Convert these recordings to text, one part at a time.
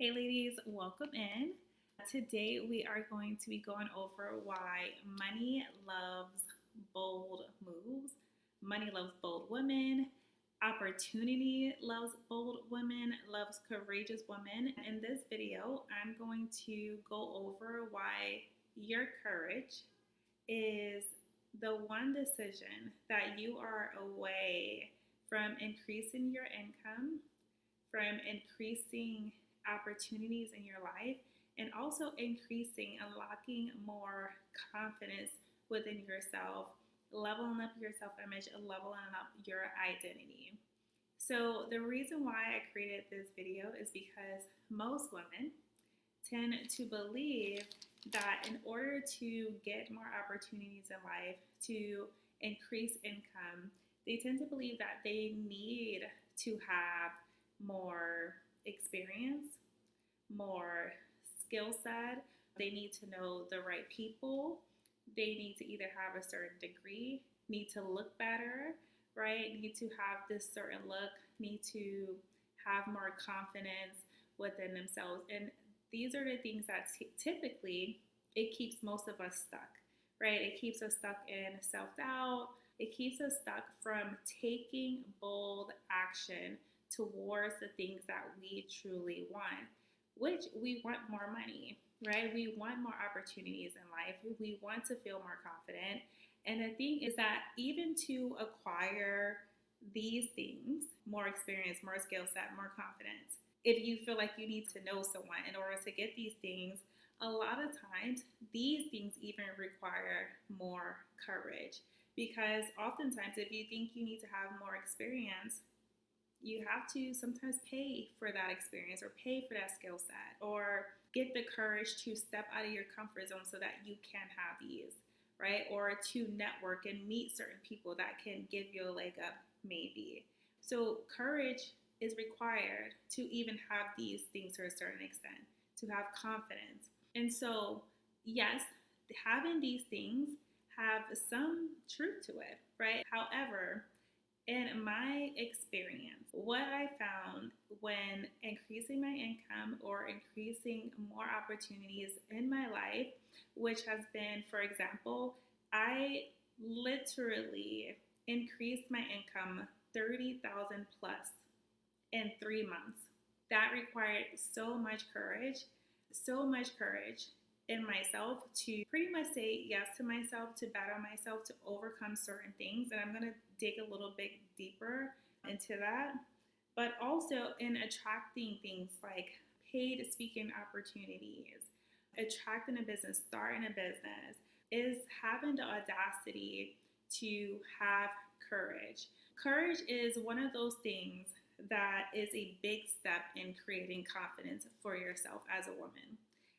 Hey ladies, welcome in. Today we are going to be going over why money loves bold moves, money loves bold women, opportunity loves bold women, loves courageous women. In this video, I'm going to go over why your courage is the one decision that you are away from increasing your income, from increasing opportunities in your life, and also increasing, unlocking more confidence within yourself, leveling up your self image, and leveling up your identity. So, the reason why I created this video is because most women tend to believe that in order to get more opportunities in life, to increase income, they tend to believe that they need to have more experience, more skill set. They need to know the right people. They need to either have a certain degree, need to look better, right? Need to have this certain look, need to have more confidence within themselves. And these are the things that typically it keeps most of us stuck, right? It keeps us stuck in self doubt. It keeps us stuck from taking bold action towards the things that we truly want, which we want more money, right? We want more opportunities in life. We want to feel more confident. And the thing is that even to acquire these things, more experience, more skill set, more confidence, if you feel like you need to know someone in order to get these things, a lot of times these things even require more courage. Because oftentimes, if you think you need to have more experience, you have to sometimes pay for that experience or pay for that skill set or get the courage to step out of your comfort zone so that you can have these, right? Or to network and meet certain people that can give you a leg up, maybe. So, courage is required to even have these things to a certain extent, to have confidence. And so, yes, having these things have some truth to it, right? However, in my experience, what I found when increasing my income or increasing more opportunities in my life, which has been, for example, I literally increased my income 30,000 plus in 3 months. That required so much courage in myself to pretty much say yes to myself, to bet on myself, to overcome certain things. And I'm going to dig a little bit deeper into that. But also in attracting things like paid speaking opportunities, attracting a business, starting a business, is having the audacity to have courage. Courage is one of those things that is a big step in creating confidence for yourself as a woman,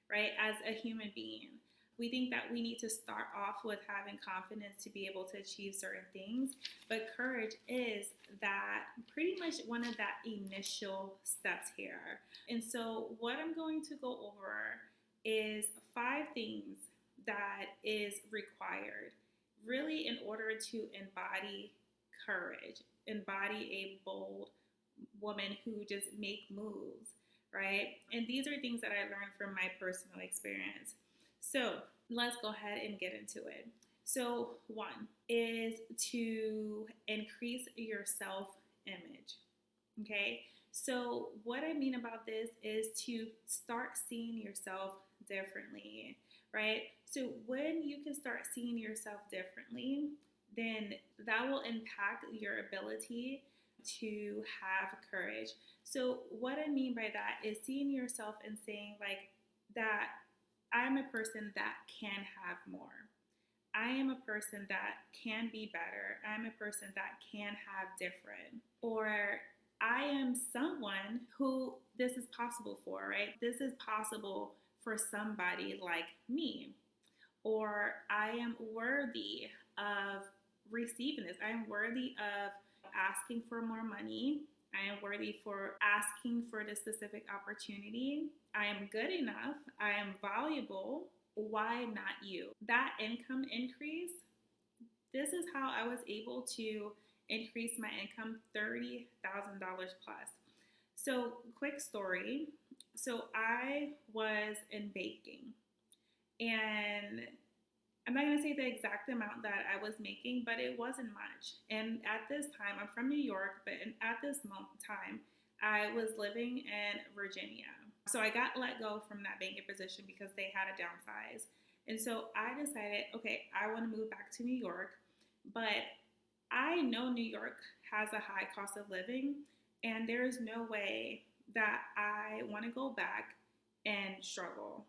right? As a human being. We think that we need to start off with having confidence to be able to achieve certain things, but courage is that pretty much one of that initial steps here. And so what I'm going to go over is 5 things that is required really in order to embody courage, embody a bold woman who just make moves, right? And these are things that I learned from my personal experience. So let's go ahead and get into it. So, 1 is to increase your self image. Okay. So, what I mean about this is to start seeing yourself differently, right? So, when you can start seeing yourself differently, then that will impact your ability to have courage. So, what I mean by that is seeing yourself and saying, like, that I'm a person that can have more. I am a person that can be better. I'm a person that can have different. Or I am someone who this is possible for, right? This is possible for somebody like me. Or I am worthy of receiving this. I am worthy of asking for more money. I am worthy for asking for this specific opportunity. I am good enough. I am valuable. Why not you? That income increase, this is how I was able to increase my income $30,000 plus. So, quick story. So I was in baking, and I'm not going to say the exact amount that I was making, but it wasn't much. And at this time, I'm from New York, but at this time, I was living in Virginia. So I got let go from that banking position because they had a downsize. And so I decided, okay, I want to move back to New York, but I know New York has a high cost of living, and there is no way that I want to go back and struggle.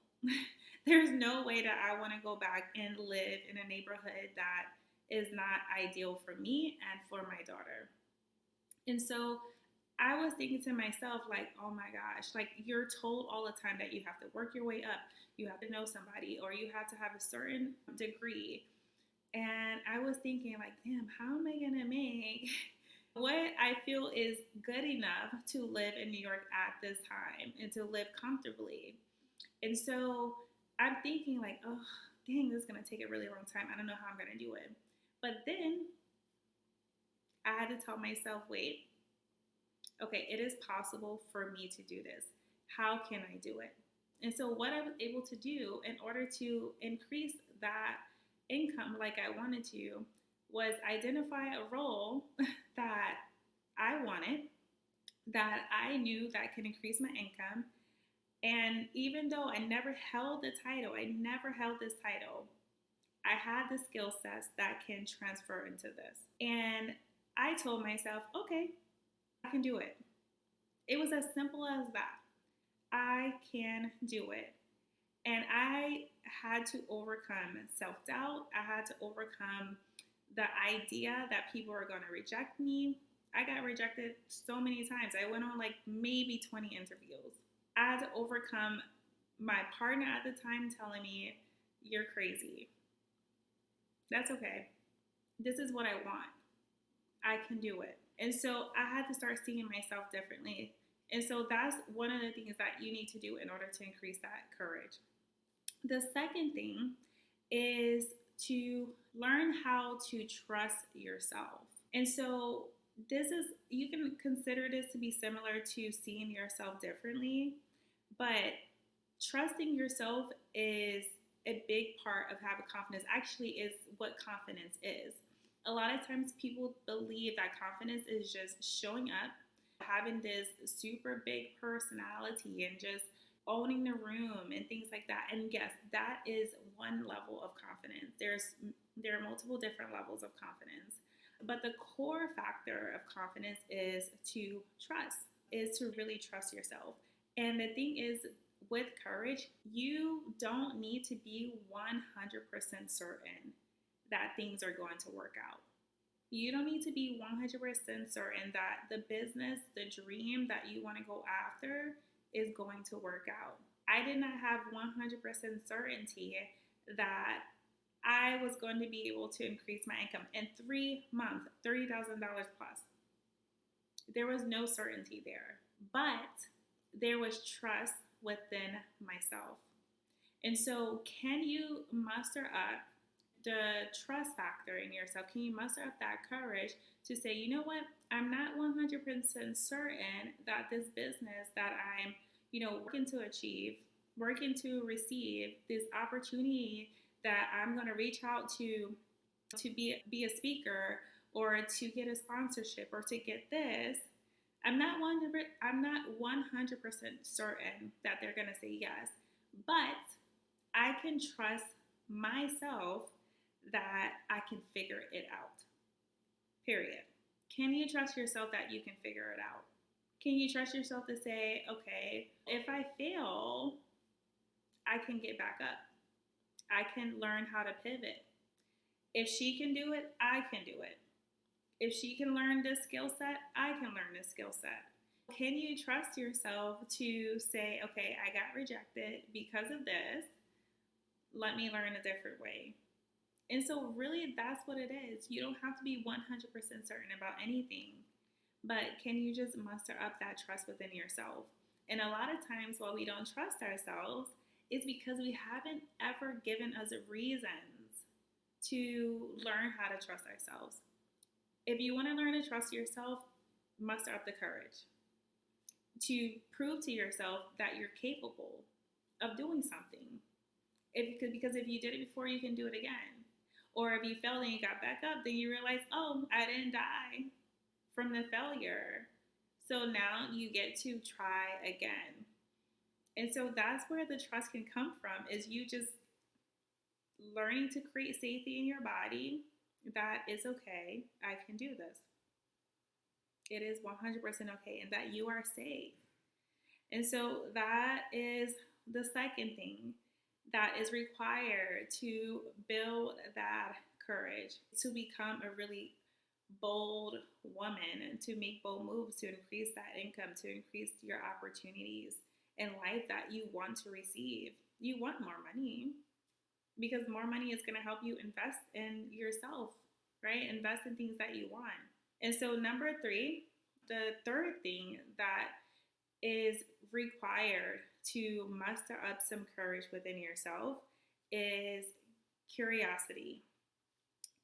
There's no way that I want to go back and live in a neighborhood that is not ideal for me and for my daughter. And so I was thinking to myself, like, oh my gosh, like you're told all the time that you have to work your way up, you have to know somebody, or you have to have a certain degree. And I was thinking, like, damn, how am I going to make what I feel is good enough to live in New York at this time and to live comfortably? And so I'm thinking, like, oh, dang, this is going to take a really long time. I don't know how I'm going to do it. But then I had to tell myself, wait, okay, it is possible for me to do this. How can I do it? And so, what I was able to do in order to increase that income like I wanted to was identify a role that I wanted, that I knew that could increase my income. And even though I never held the title, I never held this title, I had the skill sets that can transfer into this. And I told myself, okay, I can do it. It was as simple as that. I can do it. And I had to overcome self doubt. I had to overcome the idea that people were going to reject me. I got rejected so many times. I went on like maybe 20 interviews. I had to overcome my partner at the time telling me, you're crazy. That's okay. This is what I want. I can do it. And so I had to start seeing myself differently. And so that's one of the things that you need to do in order to increase that courage. The second thing is to learn how to trust yourself. And so this is, you can consider this to be similar to seeing yourself differently, but trusting yourself is a big part of having confidence. Actually, is what confidence is. A lot of times people believe that confidence is just showing up, having this super big personality, and just owning the room and things like that. And yes, that is one level of confidence. There are multiple different levels of confidence. But the core factor of confidence is to trust, is to really trust yourself. And the thing is, with courage, you don't need to be 100% certain that things are going to work out. You don't need to be 100% certain that the business, the dream that you want to go after is going to work out. I did not have 100% certainty that I was going to be able to increase my income in 3 months, $30,000 plus. There was no certainty there, but there was trust within myself. And so, can you muster up the trust factor in yourself? Can you muster up that courage to say, you know what, I'm not 100% certain that this business that I'm, working to achieve, working to receive, this opportunity that I'm going to reach out to be a speaker or to get a sponsorship or to get this, I'm not 100% certain that they're going to say yes, but I can trust myself that I can figure it out. Period. Can you trust yourself that you can figure it out? Can you trust yourself to say, okay, if I fail, I can get back up. I can learn how to pivot. If she can do it, I can do it. If she can learn this skill set, I can learn this skill set. Can you trust yourself to say, okay, I got rejected because of this. Let me learn a different way. And so really that's what it is. You don't have to be 100% certain about anything, but can you just muster up that trust within yourself? And a lot of times why we don't trust ourselves is because we haven't ever given us reasons to learn how to trust ourselves. If you want to learn to trust yourself, muster up the courage. to prove to yourself that you're capable of doing something. Because if you did it before, you can do it again. Or if you failed and you got back up, then you realize, oh, I didn't die from the failure. So now you get to try again. And so that's where the trust can come from, is you just learning to create safety in your body that it's okay. I can do this. It is 100% okay, and that you are safe. And so that is the second thing that is required to build that courage, to become a really bold woman, to make bold moves, to increase that income, to increase your opportunities in life that you want to receive. You want more money because more money is going to help you invest in yourself, right? Invest in things that you want. And so, number three, the third thing that is required to muster up some courage within yourself is curiosity.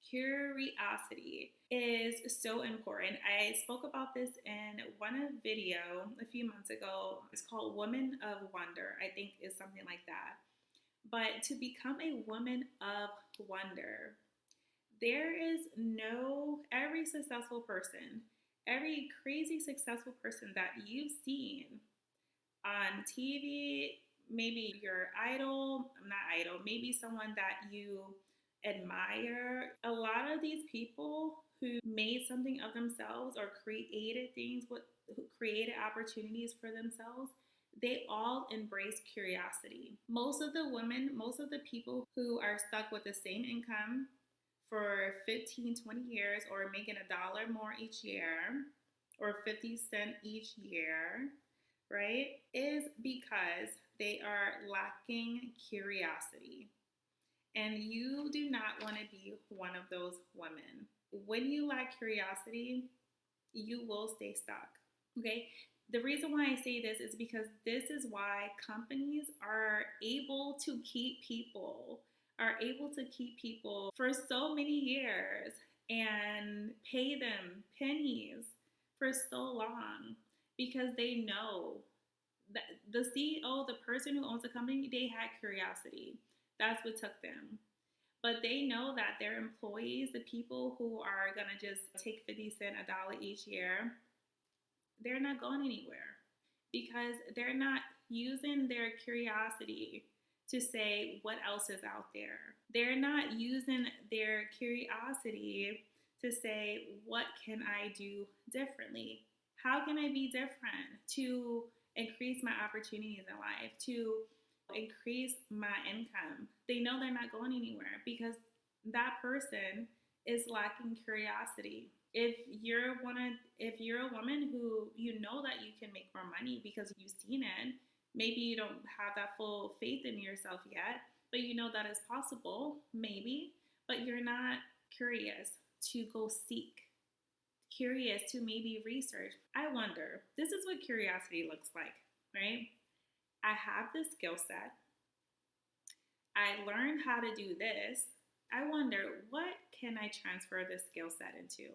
Curiosity is so important. I spoke about this in one video a few months ago. It's called Woman of Wonder, I think is something like that. But to become a woman of wonder, there is no, every successful person, every crazy successful person that you've seen on TV, maybe your idol, not idol, maybe someone that you admire. A lot of these people who made something of themselves or created things, who created opportunities for themselves, they all embrace curiosity. Most of the women, most of the people who are stuck with the same income for 15, 20 years, or making $1 more each year, or 50 cents each year, right, is because they are lacking curiosity. And you do not want to be one of those women. When you lack curiosity, you will stay stuck. Okay? The reason why I say this is because this is why companies are able to keep people, for so many years and pay them pennies for so long, because they know that the CEO, the person who owns the company, they had curiosity. That's what took them. But they know that their employees, the people who are going to just take 50 cents, $1 each year, they're not going anywhere because they're not using their curiosity to say what else is out there. They're not using their curiosity to say, what can I do differently? How can I be different to increase my opportunities in life, to increase my income? They know they're not going anywhere because that person is lacking curiosity. If you're a woman who you know that you can make more money because you've seen it, maybe you don't have that full faith in yourself yet, but you know that it's possible, maybe, but you're not curious to go seek, curious to maybe research. I wonder, this is what curiosity looks like, right? I have this skill set. I learned how to do this. I wonder, what can I transfer this skill set into?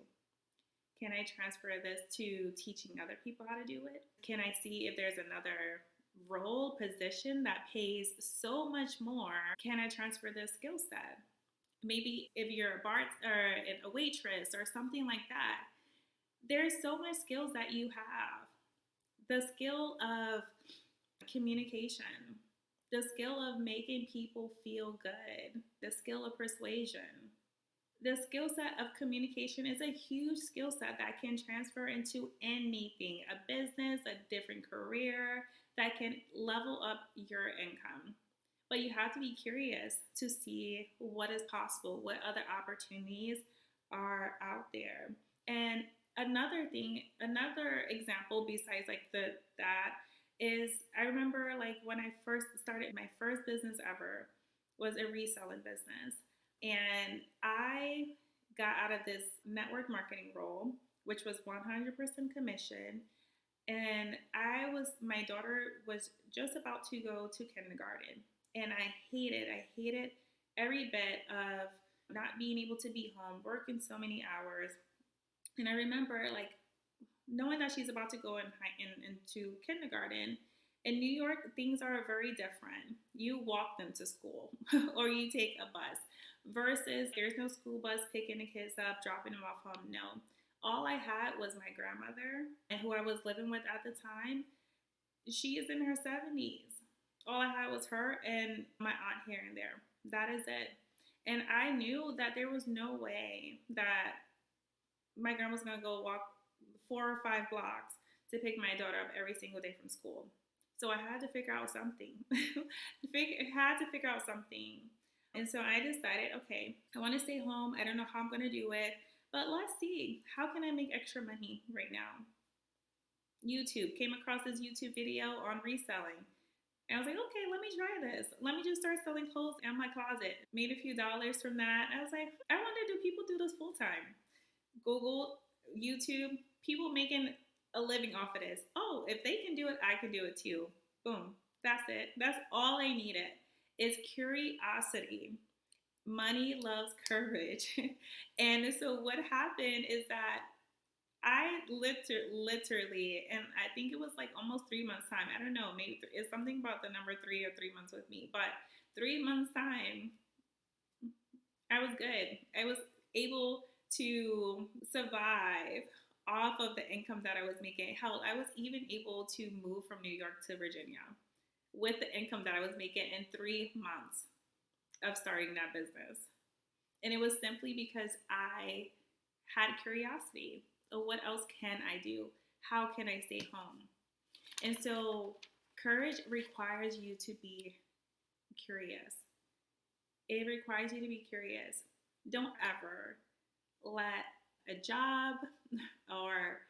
Can I transfer this to teaching other people how to do it? Can I see if there's another role, position that pays so much more? Can I transfer this skill set? Maybe if you're a bar or a waitress or something like that, there's so much skills that you have. The skill of communication, the skill of making people feel good, the skill of persuasion. The skill set of communication is a huge skill set that can transfer into anything, a business, a different career, that can level up your income. But you have to be curious to see what is possible, what other opportunities are out there. And another thing, another example besides like that is, I remember like when I first started, my first business ever was a reselling business. And I got out of this network marketing role, which was 100% commission. And my daughter was just about to go to kindergarten. And I hated every bit of not being able to be home, working so many hours. And I remember like knowing that she's about to go into kindergarten. In New York, things are very different. You walk them to school or you take a bus versus there's no school bus picking the kids up, dropping them off home. No. All I had was my grandmother, and who I was living with at the time. She is in her 70s. All I had was her and my aunt here and there. That is it. And I knew that there was no way that my grandma's gonna go walk 4 or 5 blocks to pick my daughter up every single day from school. So I had to figure out something. Had to figure out something. And so I decided, okay, I want to stay home. I don't know how I'm gonna do it, but let's see. How can I make extra money right now? YouTube, came across this YouTube video on reselling. And I was like, okay, let me try this. Let me just start selling clothes in my closet. Made a few dollars from that. I was like, I wonder, do people do this full time? Google, YouTube, people making a living off of this. Oh, if they can do it, I can do it too. Boom. That's it. That's all I needed is curiosity. Money loves courage. And so what happened is that I literally, and I think it was like almost 3 months time. I don't know, maybe it's something about the number three or 3 months with me, but 3 months time, I was good. I was able to survive off of the income that I was making. Hell, I was even able to move from New York to Virginia with the income that I was making in 3 months of starting that business. And it was simply because I had curiosity. What else can I do? How can I stay home? And so courage requires you to be curious. It requires you to be curious. Don't ever let a job or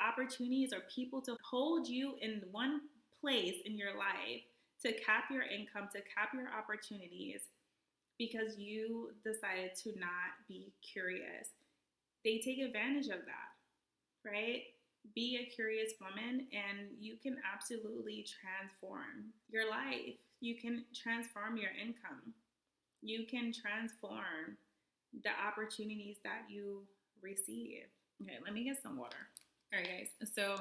opportunities or people to hold you in one place in your life to cap your income, to cap your opportunities because you decided to not be curious. They take advantage of that, right? Be a curious woman and you can absolutely transform your life. You can transform your income. You can transform the opportunities that you receive. Okay, let me get some water. All right, guys. So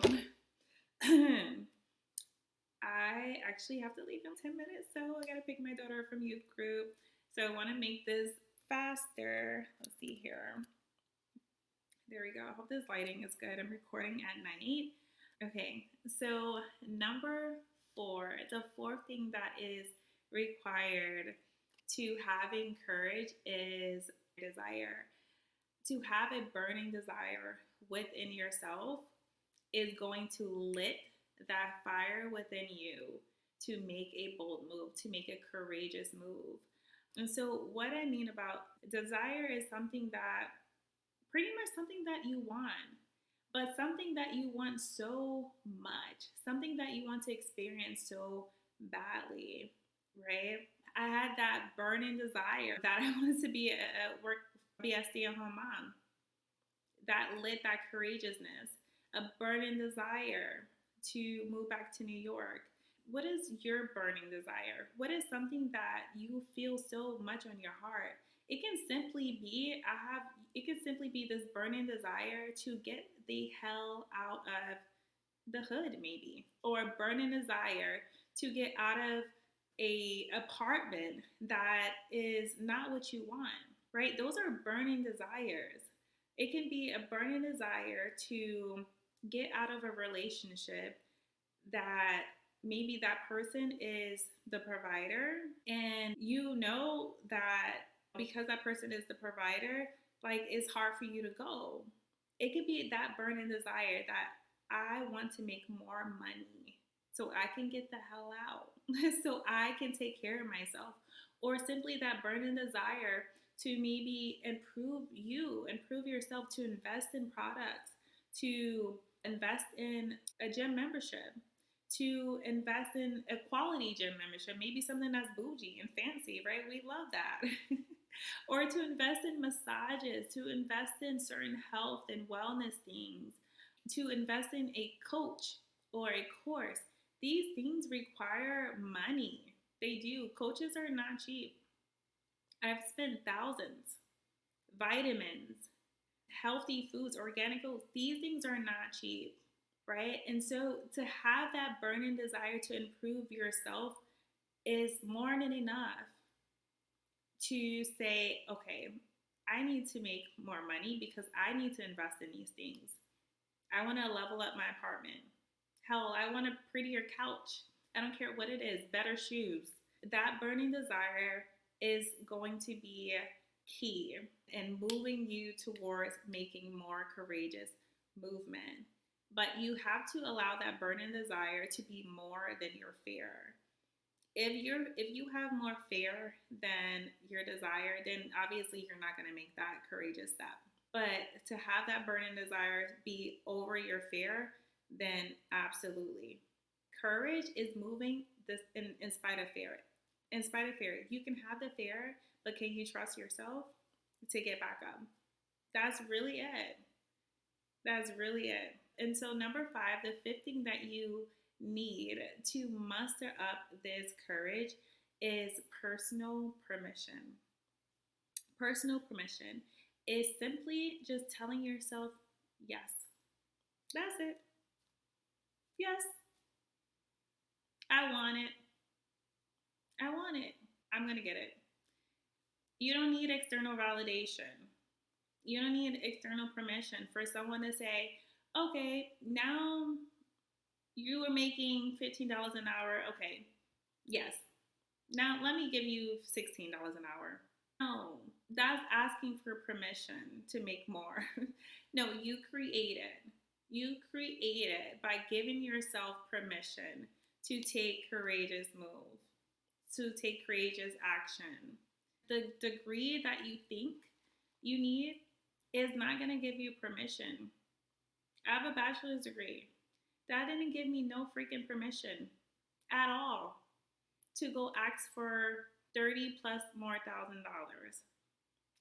I actually have to leave in 10 minutes, so I gotta pick my daughter from youth group. So I want to make this faster. Let's see here. There we go. I hope this lighting is good. I'm recording at night. Okay, so number 4, the fourth thing that is required to having courage is desire. To have a burning desire within yourself is going to lit that fire within you to make a bold move, to make a courageous move. And so what I mean about desire is something that pretty much something that you want, but something that you want so much, something that you want to experience so badly, right? I had that burning desire that I wanted to be a stay-at-home mom. That lit that courageousness, a burning desire to move back to New York. What is your burning desire? What is something that you feel so much on your heart? It can simply be this burning desire to get the hell out of the hood, maybe, or a burning desire to get out of a apartment that is not what you want, right? Those are burning desires. It can be a burning desire to get out of a relationship that maybe that person is the provider, and you know that because that person is the provider, like it's hard for you to go. It could be that burning desire that I want to make more money so I can get the hell out, so I can take care of myself. Or simply that burning desire to maybe improve yourself, to invest in products, to invest in a gym membership, to invest in a quality gym membership, maybe something that's bougie and fancy, right? We love that. Or to invest in massages, to invest in certain health and wellness things, to invest in a coach or a course. These things require money. They do. Coaches are not cheap. I've spent thousands. Vitamins, healthy foods, organic foods, these things are not cheap. right? And so to have that burning desire to improve yourself is more than enough to say, okay, I need to make more money because I need to invest in these things. I want to level up my apartment. Hell, I want a prettier couch. I don't care what it is, better shoes. That burning desire is going to be key in moving you towards making more courageous movement. But you have to allow that burning desire to be more than your fear. If you have more fear than your desire, then obviously you're not going to make that courageous step. But to have that burning desire be over your fear, then absolutely. Courage is moving this in spite of fear. In spite of fear, you can have the fear, but can you trust yourself to get back up? That's really it. That's really it. And so, number five, the fifth thing that you need to muster up this courage is personal permission. Personal permission is simply just telling yourself, yes, that's it. Yes, I want it. I want it. I'm going to get it. You don't need external validation. You don't need external permission for someone to say, okay, now you were making $15 an hour. Okay, yes. Now let me give you $16 an hour. No, that's asking for permission to make more. No, you create it. You create it by giving yourself permission to take courageous move, to take courageous action. The degree that you think you need is not going to give you permission. I have a bachelor's degree. That didn't give me no freaking permission at all to go ask for 30 plus more $1,000.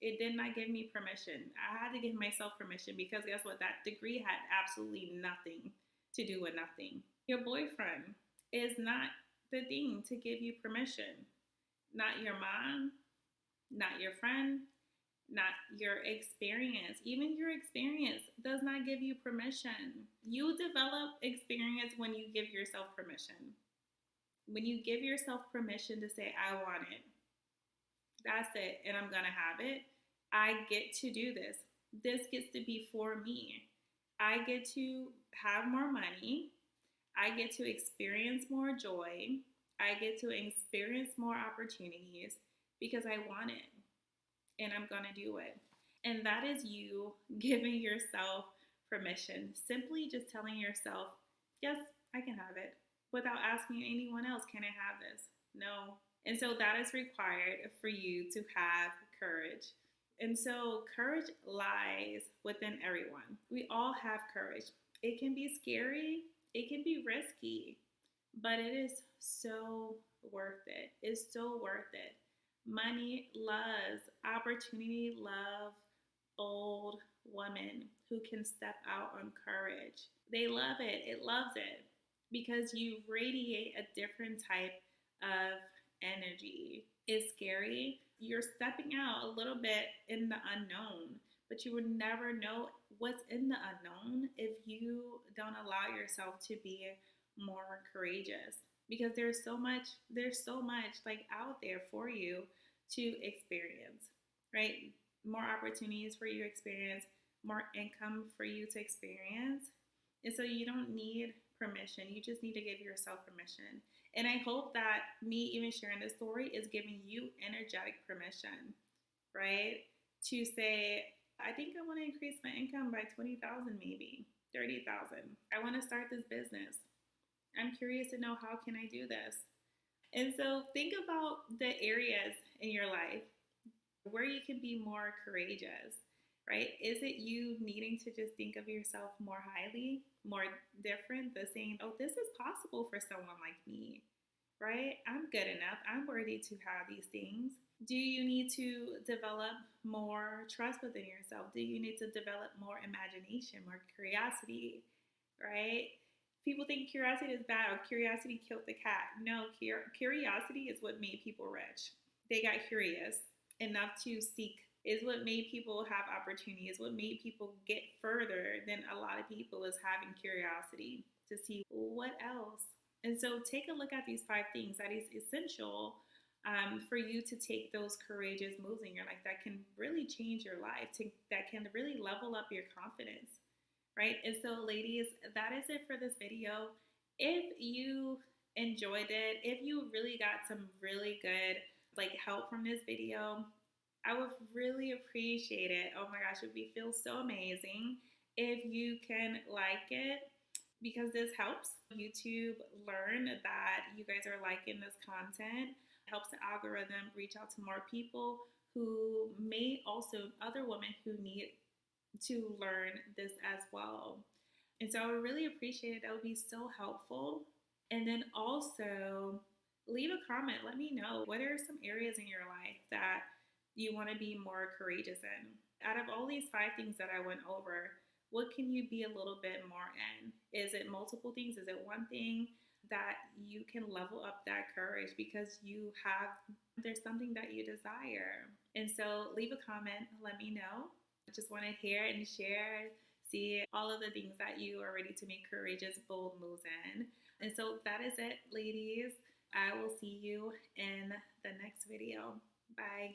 It did not give me permission. I had to give myself permission because guess what? That degree had absolutely nothing to do with nothing. Your boyfriend is not the thing to give you permission. Not your mom, not your friend, not your experience. Even your experience does not give you permission. You develop experience when you give yourself permission. When you give yourself permission to say, I want it, that's it, and I'm gonna have it. I get to do this. This gets to be for me. I get to have more money. I get to experience more joy. I get to experience more opportunities because I want it and I'm gonna do it. And that is you giving yourself permission. Simply just telling yourself, yes, I can have it without asking anyone else, can I have this? No. And so that is required for you to have courage. And so courage lies within everyone. We all have courage. It can be scary, it can be risky, but it is so worth it. It's so worth it. Money loves, opportunity love bold women who can step out on courage. They love it. It loves it because you radiate a different type of energy. It's scary. You're stepping out a little bit in the unknown, but you would never know what's in the unknown if you don't allow yourself to be more courageous because there's so much like out there for you to experience, right? More opportunities for you to experience, more income for you to experience. And so you don't need permission. You just need to give yourself permission. And I hope that me even sharing this story is giving you energetic permission, right? To say, I think I want to increase my income by 20,000 maybe, 30,000. I want to start this business. I'm curious to know how can I do this? And so think about the areas in your life where you can be more courageous, right? Is it you needing to just think of yourself more highly, more different, the saying, oh, this is possible for someone like me, right? I'm good enough. I'm worthy to have these things. Do you need to develop more trust within yourself? Do you need to develop more imagination, more curiosity, right? People think curiosity is bad or curiosity killed the cat. No, curiosity is what made people rich. They got curious enough to seek Is what made people have opportunity, is what made people get further than a lot of people, is having curiosity to see what else. And so take a look at these five things that is essential for you to take those courageous moves in your life that can really change your life, that can really level up your confidence, right? And so, ladies, that is it for this video. If you enjoyed it, if you really got some really good like help from this video, I would really appreciate it. Oh my gosh, it would be feel so amazing if you can like it, because this helps YouTube learn that you guys are liking this content. It helps the algorithm reach out to more people who may also, other women who need to learn this as well. And so I would really appreciate it. That would be so helpful. And then also leave a comment. Let me know what are some areas in your life that you want to be more courageous in. Out of all these five things that I went over, what can you be a little bit more in? Is it multiple things? Is it one thing that you can level up that courage because there's something that you desire? And so leave a comment. Let me know. I just want to hear and share, see all of the things that you are ready to make courageous, bold moves in. And so that is it, ladies. I will see you in the next video. Bye.